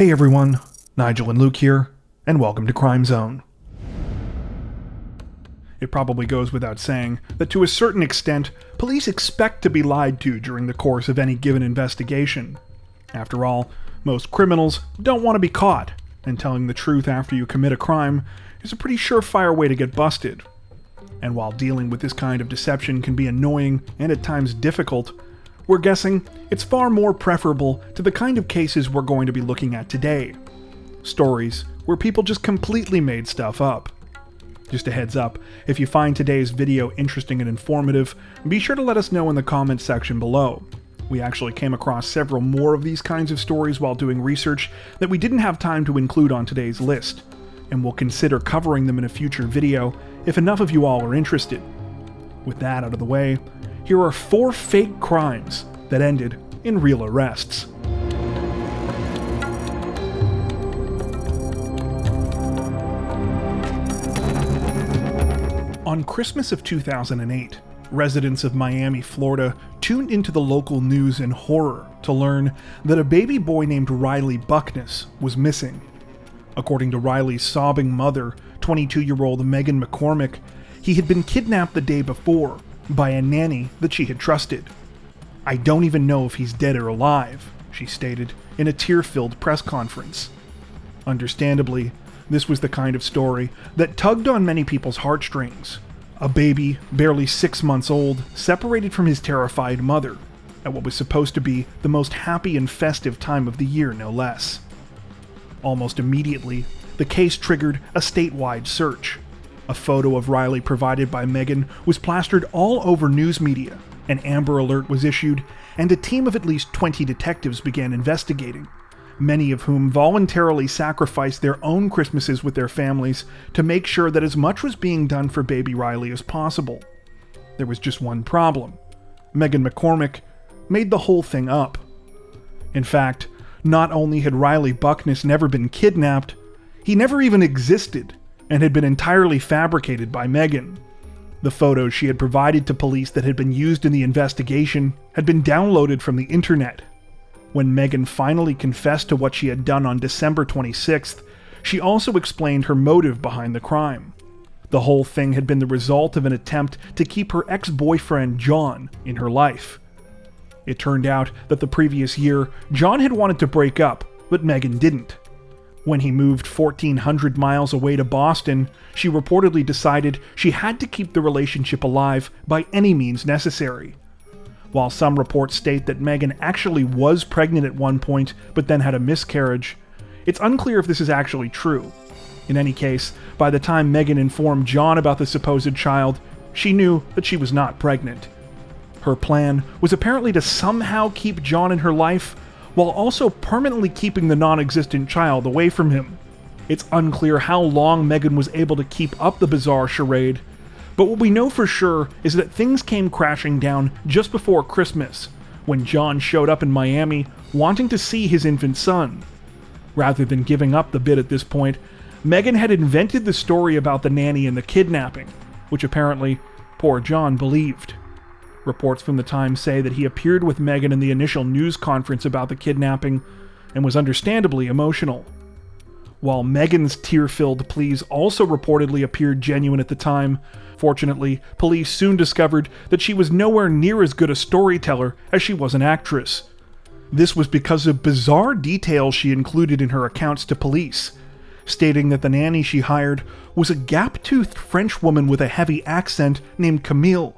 Hey everyone, Nigel and Luke here, and welcome to Crime Zone. It probably goes without saying that to a certain extent, police expect to be lied to during the course of any given investigation. After all, most criminals don't want to be caught, and telling the truth after you commit a crime is a pretty surefire way to get busted. And while dealing with this kind of deception can be annoying and at times difficult, we're guessing it's far more preferable to the kind of cases we're going to be looking at today. Stories where people just completely made stuff up. Just a heads up, if you find today's video interesting and informative, be sure to let us know in the comments section below. We actually came across several more of these kinds of stories while doing research that we didn't have time to include on today's list, and we'll consider covering them in a future video if enough of you all are interested. With that out of the way, here are 4 fake crimes that ended in real arrests. On Christmas of 2008, residents of Miami, Florida tuned into the local news in horror to learn that a baby boy named Riley Buckness was missing. According to Riley's sobbing mother, 22-year-old Megan McCormick, he had been kidnapped the day before by a nanny that she had trusted. "I don't even know if he's dead or alive," she stated in a tear-filled press conference. Understandably, this was the kind of story that tugged on many people's heartstrings. A baby, barely 6 months old, separated from his terrified mother, at what was supposed to be the most happy and festive time of the year, no less. Almost immediately, the case triggered a statewide search. A photo of Riley provided by Megan was plastered all over news media, an Amber Alert was issued, and a team of at least 20 detectives began investigating, many of whom voluntarily sacrificed their own Christmases with their families to make sure that as much was being done for baby Riley as possible. There was just one problem. Megan McCormick made the whole thing up. In fact, not only had Riley Buckness never been kidnapped, he never even existed, and had been entirely fabricated by Megan. The photos she had provided to police that had been used in the investigation had been downloaded from the internet. When Megan finally confessed to what she had done on December 26th, she also explained her motive behind the crime. The whole thing had been the result of an attempt to keep her ex-boyfriend John in her life. It turned out that the previous year, John had wanted to break up, but Megan didn't. When he moved 1,400 miles away to Boston, she reportedly decided she had to keep the relationship alive by any means necessary. While some reports state that Megan actually was pregnant at one point, but then had a miscarriage, it's unclear if this is actually true. In any case, by the time Megan informed John about the supposed child, she knew that she was not pregnant. Her plan was apparently to somehow keep John in her life, while also permanently keeping the non-existent child away from him. It's unclear how long Megan was able to keep up the bizarre charade, but what we know for sure is that things came crashing down just before Christmas, when John showed up in Miami wanting to see his infant son. Rather than giving up the bid at this point, Megan had invented the story about the nanny and the kidnapping, which apparently poor John believed. Reports from the time say that he appeared with Megan in the initial news conference about the kidnapping and was understandably emotional. While Megan's tear-filled pleas also reportedly appeared genuine at the time, fortunately, police soon discovered that she was nowhere near as good a storyteller as she was an actress. This was because of bizarre details she included in her accounts to police, stating that the nanny she hired was a gap-toothed French woman with a heavy accent named Camille,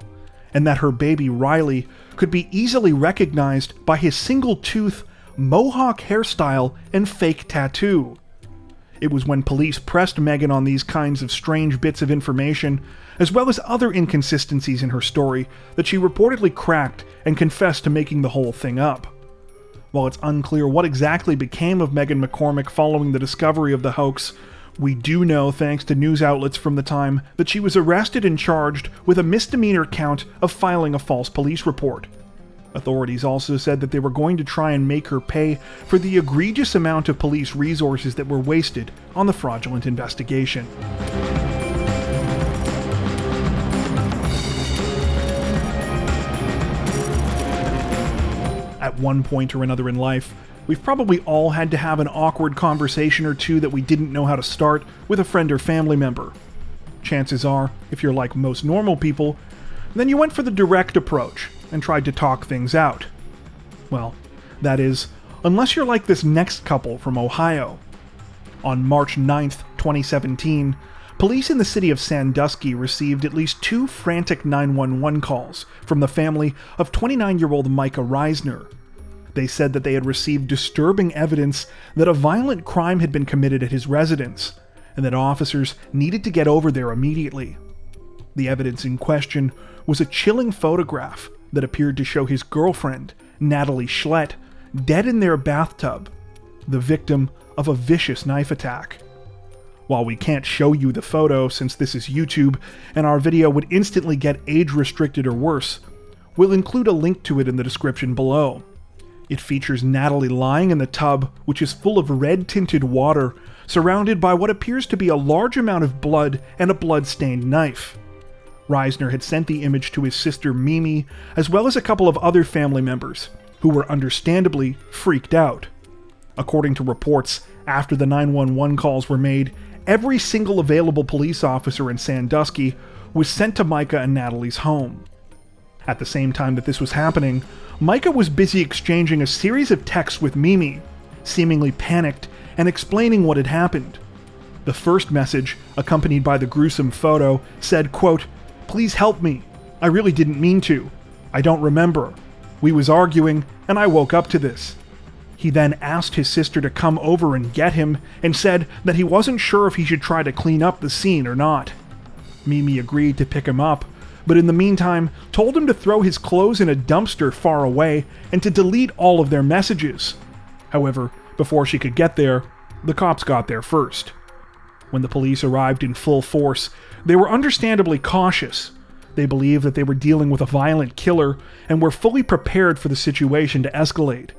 and that her baby Riley could be easily recognized by his single-tooth, mohawk hairstyle and fake tattoo. It was when police pressed Megan on these kinds of strange bits of information, as well as other inconsistencies in her story, that she reportedly cracked and confessed to making the whole thing up. While it's unclear what exactly became of Megan McCormick following the discovery of the hoax, we do know, thanks to news outlets from the time, that she was arrested and charged with a misdemeanor count of filing a false police report. Authorities also said that they were going to try and make her pay for the egregious amount of police resources that were wasted on the fraudulent investigation. At one point or another in life, We've probably all had to have an awkward conversation or two that we didn't know how to start with a friend or family member. Chances are, if you're like most normal people, then you went for the direct approach and tried to talk things out. Well, that is, unless you're like this next couple from Ohio. On March 9th, 2017, police in the city of Sandusky received at least 2 frantic 911 calls from the family of 29-year-old Micah Reisner. They said that they had received disturbing evidence that a violent crime had been committed at his residence, and that officers needed to get over there immediately. The evidence in question was a chilling photograph that appeared to show his girlfriend, Natalie Schlett, dead in their bathtub, the victim of a vicious knife attack. While we can't show you the photo since this is YouTube and our video would instantly get age-restricted or worse, we'll include a link to it in the description below. It features Natalie lying in the tub, which is full of red-tinted water, surrounded by what appears to be a large amount of blood and a blood-stained knife. Reisner had sent the image to his sister Mimi, as well as a couple of other family members, who were understandably freaked out. According to reports, after the 911 calls were made, every single available police officer in Sandusky was sent to Micah and Natalie's home. At the same time that this was happening, Micah was busy exchanging a series of texts with Mimi, seemingly panicked and explaining what had happened. The first message, accompanied by the gruesome photo, said, quote, "Please help me. I really didn't mean to. I don't remember. We was arguing, and I woke up to this." He then asked his sister to come over and get him, and said that he wasn't sure if he should try to clean up the scene or not. Mimi agreed to pick him up, but in the meantime told him to throw his clothes in a dumpster far away and to delete all of their messages. However, before she could get there, the cops got there first. When the police arrived in full force, they were understandably cautious. They believed that they were dealing with a violent killer and were fully prepared for the situation to escalate.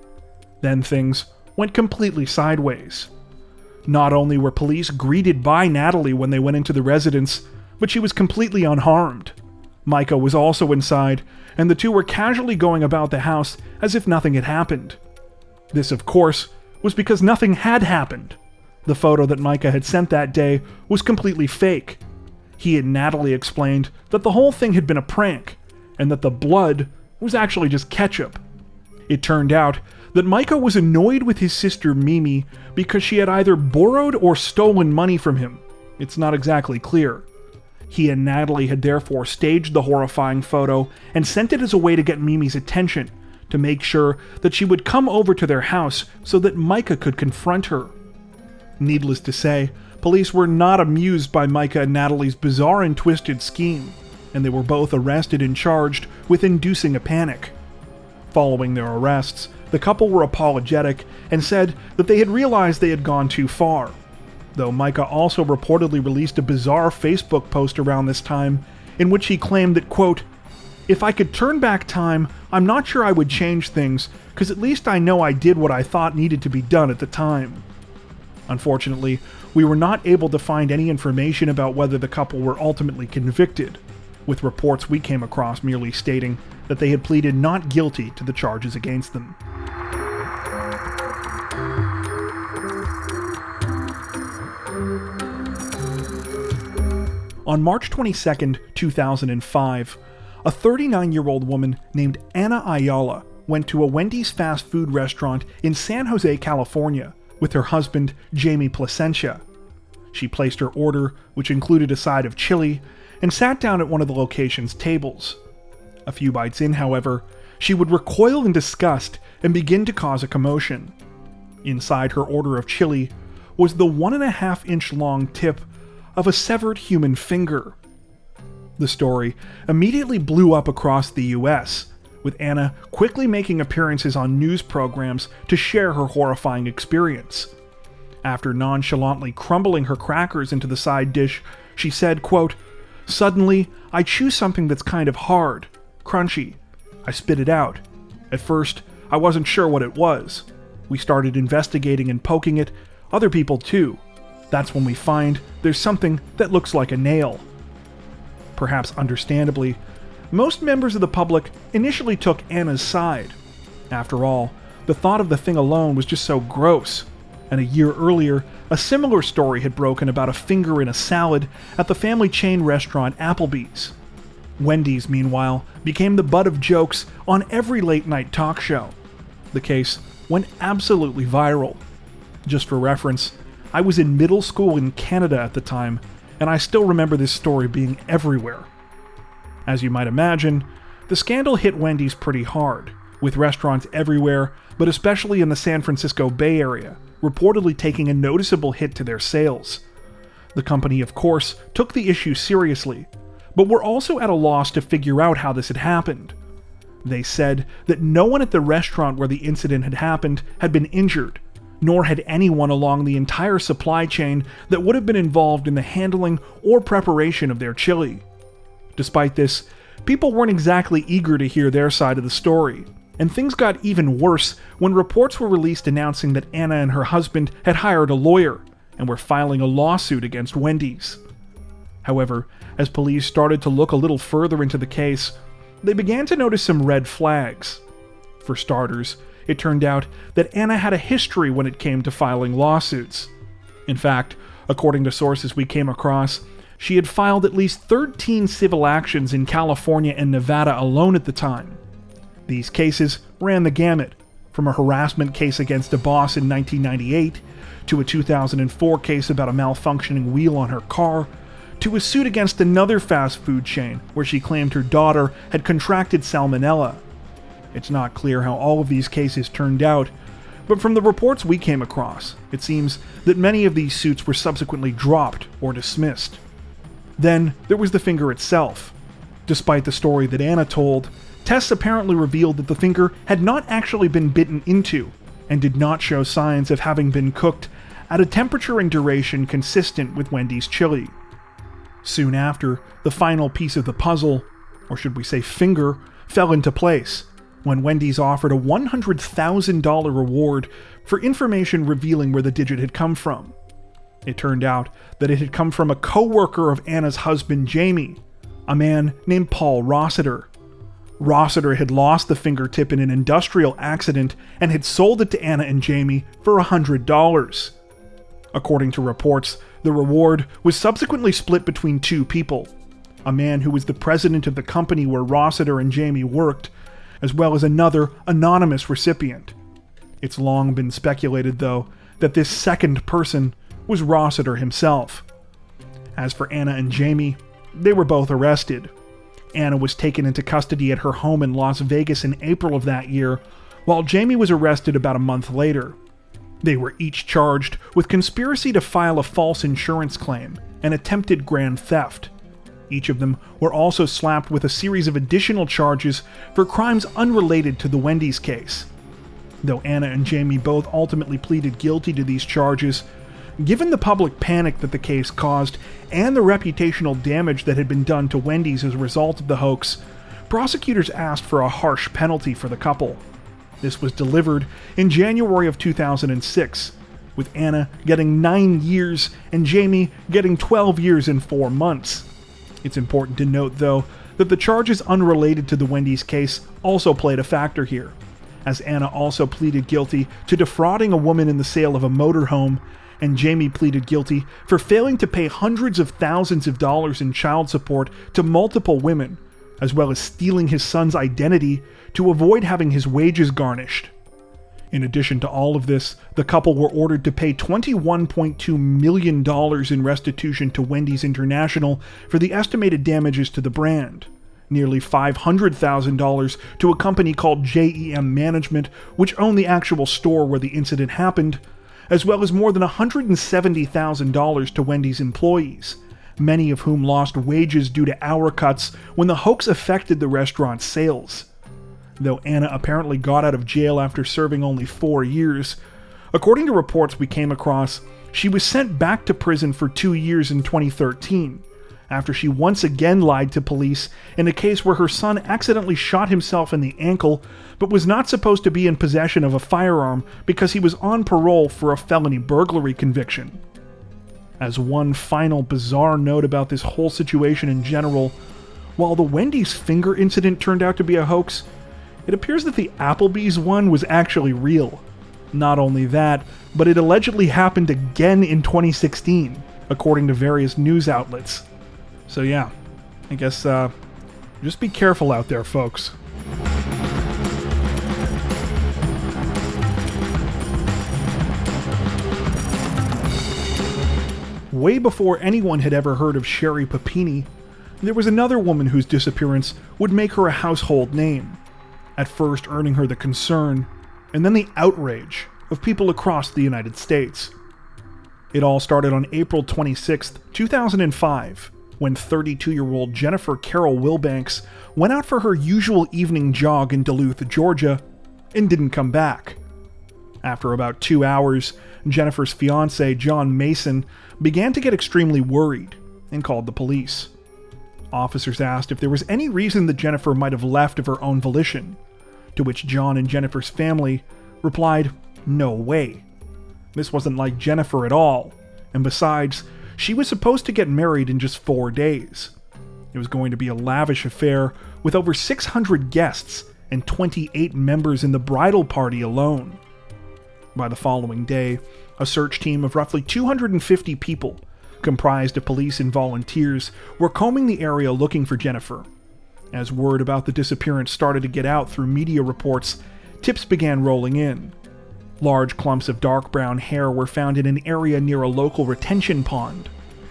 Then things went completely sideways. Not only were police greeted by Natalie when they went into the residence, but she was completely unharmed. Micah was also inside, and the two were casually going about the house as if nothing had happened. This, of course, was because nothing had happened. The photo that Micah had sent that day was completely fake. He and Natalie explained that the whole thing had been a prank, and that the blood was actually just ketchup. It turned out that Micah was annoyed with his sister Mimi because she had either borrowed or stolen money from him. It's not exactly clear. He and Natalie had therefore staged the horrifying photo and sent it as a way to get Mimi's attention, to make sure that she would come over to their house so that Micah could confront her. Needless to say, police were not amused by Micah and Natalie's bizarre and twisted scheme, and they were both arrested and charged with inducing a panic. Following their arrests, the couple were apologetic and said that they had realized they had gone too far, though Micah also reportedly released a bizarre Facebook post around this time in which he claimed that, quote, "If I could turn back time, I'm not sure I would change things, because at least I know I did what I thought needed to be done at the time." Unfortunately, we were not able to find any information about whether the couple were ultimately convicted, with reports we came across merely stating that they had pleaded not guilty to the charges against them. On March 22, 2005, a 39-year-old woman named Anna Ayala went to a Wendy's fast food restaurant in San Jose, California, with her husband, Jamie Placentia. She placed her order, which included a side of chili, and sat down at one of the location's tables. A few bites in, however, she would recoil in disgust and begin to cause a commotion. Inside her order of chili was the 1.5-inch long tip of a severed human finger. The story immediately blew up across the US, with Anna quickly making appearances on news programs to share her horrifying experience. After nonchalantly crumbling her crackers into the side dish, she said, quote, "Suddenly, I chew something that's kind of hard, crunchy. I spit it out. At first, I wasn't sure what it was. We started investigating and poking it, other people too. That's when we find there's something that looks like a nail." Perhaps understandably, most members of the public initially took Anna's side. After all, The thought of the thing alone was just so gross. And a year earlier, a similar story had broken about a finger in a salad at the family chain restaurant Applebee's. Wendy's, meanwhile, became the butt of jokes on every late-night talk show. The case went absolutely viral. Just for reference, I was in middle school in Canada at the time, and I still remember this story being everywhere. As you might imagine, the scandal hit Wendy's pretty hard, with restaurants everywhere, but especially in the San Francisco Bay Area, reportedly taking a noticeable hit to their sales. The company, of course, took the issue seriously, but were also at a loss to figure out how this had happened. They said that no one at the restaurant where the incident had happened had been injured, nor had anyone along the entire supply chain that would have been involved in the handling or preparation of their chili. Despite this, people weren't exactly eager to hear their side of the story, and things got even worse when reports were released announcing that Anna and her husband had hired a lawyer and were filing a lawsuit against Wendy's. However, as police started to look a little further into the case, they began to notice some red flags. For starters, it turned out that Anna had a history when it came to filing lawsuits. In fact, according to sources we came across, she had filed at least 13 civil actions in California and Nevada alone at the time. These cases ran the gamut, from a harassment case against a boss in 1998, to a 2004 case about a malfunctioning wheel on her car, to a suit against another fast food chain where she claimed her daughter had contracted salmonella. It's not clear how all of these cases turned out, but from the reports we came across, it seems that many of these suits were subsequently dropped or dismissed. Then there was the finger itself. Despite the story that Anna told, tests apparently revealed that the finger had not actually been bitten into, and did not show signs of having been cooked at a temperature and duration consistent with Wendy's chili. Soon after, the final piece of the puzzle, or should we say finger, fell into place, when Wendy's offered a $100,000 reward for information revealing where the digit had come from. It turned out that it had come from a co-worker of Anna's husband Jamie, a man named Paul Rossiter. Rossiter had lost the fingertip in an industrial accident and had sold it to Anna and Jamie for $100. According to reports, the reward was subsequently split between two people, a man who was the president of the company where Rossiter and Jamie worked, as well as another anonymous recipient. It's long been speculated, though, that this second person was Rossiter himself. As for Anna and Jamie, they were both arrested. Anna was taken into custody at her home in Las Vegas in April of that year, while Jamie was arrested about a month later. They were each charged with conspiracy to file a false insurance claim and attempted grand theft. Each of them were also slapped with a series of additional charges for crimes unrelated to the Wendy's case. Though Anna and Jamie both ultimately pleaded guilty to these charges, given the public panic that the case caused and the reputational damage that had been done to Wendy's as a result of the hoax, prosecutors asked for a harsh penalty for the couple. This was delivered in January of 2006, with Anna getting 9 years and Jamie getting 12 years and 4 months. It's important to note, though, that the charges unrelated to the Wendy's case also played a factor here, as Anna also pleaded guilty to defrauding a woman in the sale of a motorhome, and Jamie pleaded guilty for failing to pay hundreds of thousands of dollars in child support to multiple women, as well as stealing his son's identity to avoid having his wages garnished. In addition to all of this, the couple were ordered to pay $21.2 million in restitution to Wendy's International for the estimated damages to the brand, nearly $500,000 to a company called JEM Management, which owned the actual store where the incident happened, as well as more than $170,000 to Wendy's employees, many of whom lost wages due to hour cuts when the hoax affected the restaurant's sales. Though Anna apparently got out of jail after serving only 4 years, according to reports we came across, she was sent back to prison for 2 years in 2013, after she once again lied to police in a case where her son accidentally shot himself in the ankle but was not supposed to be in possession of a firearm because he was on parole for a felony burglary conviction. As one final bizarre note about this whole situation in general, while the Wendy's finger incident turned out to be a hoax, It appears that the Applebee's one was actually real. Not only that, but it allegedly happened again in 2016, according to various news outlets. So yeah, I guess just be careful out there, folks. Way before anyone had ever heard of Sherry Papini, there was another woman whose disappearance would make her a household name, at first earning her the concern, and then the outrage of people across the United States. It all started on April 26, 2005, when 32-year-old Jennifer Carol Wilbanks went out for her usual evening jog in Duluth, Georgia, and didn't come back. After about 2 hours, Jennifer's fiancé, John Mason, began to get extremely worried and called the police. Officers asked if there was any reason that Jennifer might have left of her own volition, to which John and Jennifer's family replied, "No way. This wasn't like Jennifer at all, and besides, she was supposed to get married in just 4 days. It was going to be a lavish affair with over 600 guests and 28 members in the bridal party alone." By the following day, a search team of roughly 250 people, comprised of police and volunteers, were combing the area looking for Jennifer. As word about the disappearance started to get out through media reports, tips began rolling in. Large clumps of dark brown hair were found in an area near a local retention pond,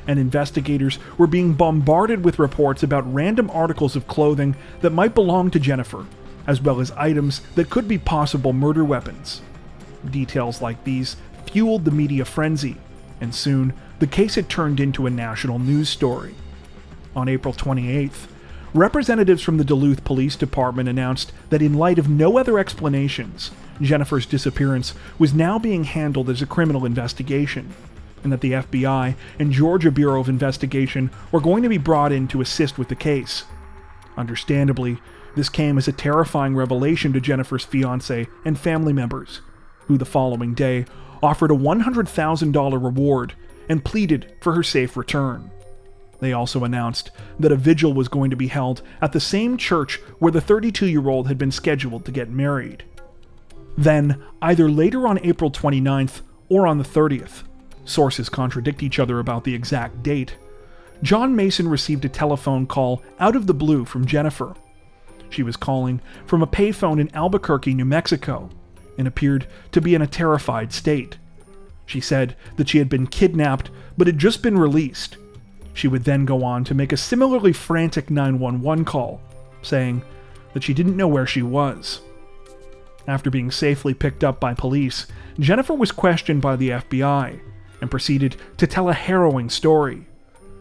and investigators were being bombarded with reports about random articles of clothing that might belong to Jennifer, as well as items that could be possible murder weapons. Details like these fueled the media frenzy, and soon the case had turned into a national news story. On April 28th, representatives from the Duluth Police Department announced that in light of no other explanations, Jennifer's disappearance was now being handled as a criminal investigation, and that the FBI and Georgia Bureau of Investigation were going to be brought in to assist with the case. Understandably, this came as a terrifying revelation to Jennifer's fiancé and family members, who the following day offered a $100,000 reward and pleaded for her safe return. They also announced that a vigil was going to be held at the same church where the 32-year-old had been scheduled to get married. Then, either later on April 29th or on the 30th, sources contradict each other about the exact date, John Mason received a telephone call out of the blue from Jennifer. She was calling from a payphone in Albuquerque, New Mexico, and appeared to be in a terrified state. She said that she had been kidnapped but had just been released. She would then go on to make a similarly frantic 911 call, saying that she didn't know where she was. After being safely picked up by police, Jennifer was questioned by the FBI and proceeded to tell a harrowing story.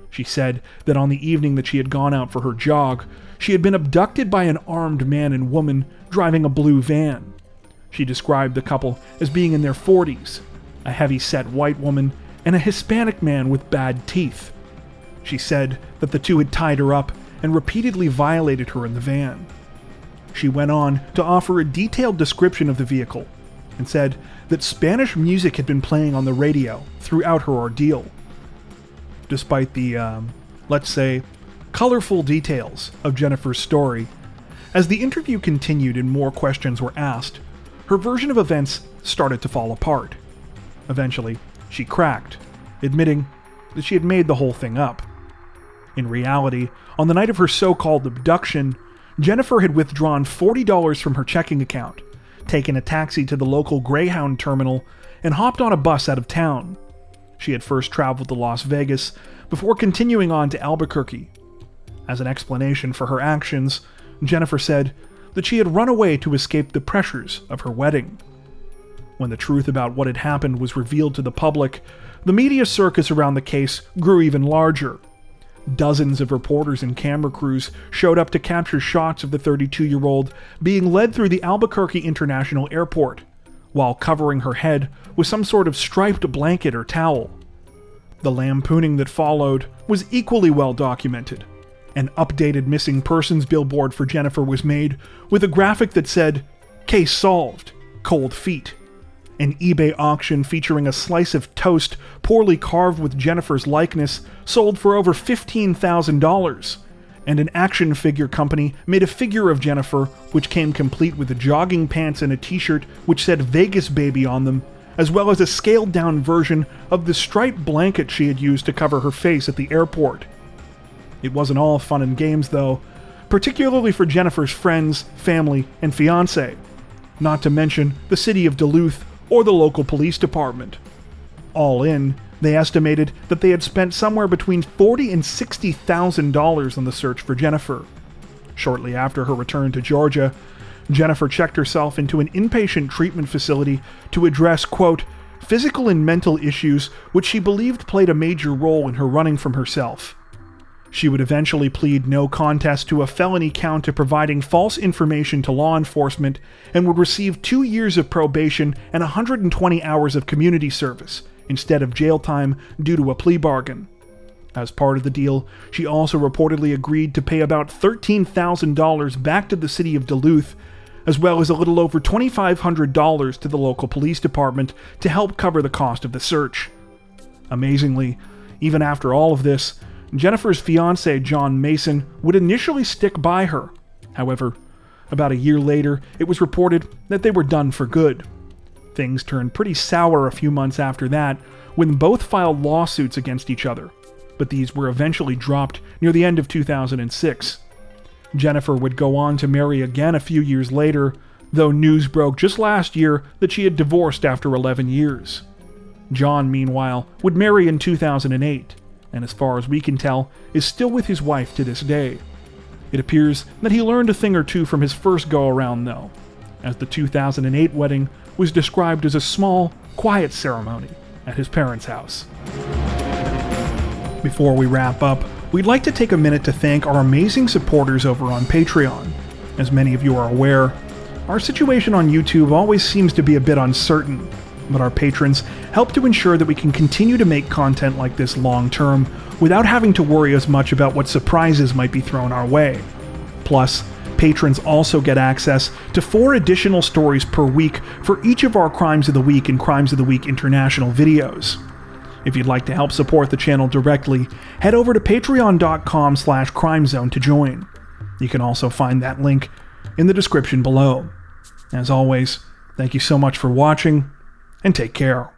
She said that on the evening that she had gone out for her jog, she had been abducted by an armed man and woman driving a blue van. She described the couple as being in their 40s, a heavy-set white woman and a Hispanic man with bad teeth. She said that the two had tied her up and repeatedly violated her in the van. She went on to offer a detailed description of the vehicle and said that Spanish music had been playing on the radio throughout her ordeal. Despite the, let's say, colorful details of Jennifer's story, as the interview continued and more questions were asked, her version of events started to fall apart. Eventually, she cracked, admitting that she had made the whole thing up. In reality, on the night of her so-called abduction, Jennifer had withdrawn $40 from her checking account, taken a taxi to the local Greyhound terminal, and hopped on a bus out of town. She had first traveled to Las Vegas before continuing on to Albuquerque. As an explanation for her actions, Jennifer said that she had run away to escape the pressures of her wedding. When the truth about what had happened was revealed to the public, the media circus around the case grew even larger. Dozens of reporters and camera crews showed up to capture shots of the 32-year-old being led through the Albuquerque International Airport, while covering her head with some sort of striped blanket or towel. The lampooning that followed was equally well documented. An updated missing persons billboard for Jennifer was made with a graphic that said, "Case solved, cold feet." An eBay auction featuring a slice of toast poorly carved with Jennifer's likeness sold for over $15,000, and an action figure company made a figure of Jennifer which came complete with jogging pants and a t-shirt which said Vegas Baby on them, as well as a scaled-down version of the striped blanket she had used to cover her face at the airport. It wasn't all fun and games, though, particularly for Jennifer's friends, family, and fiancé, not to mention the city of Duluth or the local police department. All in, they estimated that they had spent somewhere between $40,000 and $60,000 on the search for Jennifer. Shortly after her return to Georgia, Jennifer checked herself into an inpatient treatment facility to address, quote, physical and mental issues which she believed played a major role in her running from herself. She would eventually plead no contest to a felony count of providing false information to law enforcement and would receive 2 years of probation and 120 hours of community service instead of jail time due to a plea bargain. As part of the deal, she also reportedly agreed to pay about $13,000 back to the city of Duluth, as well as a little over $2,500 to the local police department to help cover the cost of the search. Amazingly, even after all of this, Jennifer's fiancé, John Mason, would initially stick by her. However, about a year later, it was reported that they were done for good. Things turned pretty sour a few months after that, when both filed lawsuits against each other, but these were eventually dropped near the end of 2006. Jennifer would go on to marry again a few years later, though news broke just last year that she had divorced after 11 years. John, meanwhile, would marry in 2008, and as far as we can tell, is still with his wife to this day. It appears that he learned a thing or two from his first go-around, though, as the 2008 wedding was described as a small, quiet ceremony at his parents' house. Before we wrap up, we'd like to take a minute to thank our amazing supporters over on Patreon. As many of you are aware, our situation on YouTube always seems to be a bit uncertain, but our patrons help to ensure that we can continue to make content like this long-term without having to worry as much about what surprises might be thrown our way. Plus, patrons also get access to 4 additional stories per week for each of our Crimes of the Week and Crimes of the Week International videos. If you'd like to help support the channel directly, head over to patreon.com/crimezone to join. You can also find that link in the description below. As always, thank you so much for watching, and take care.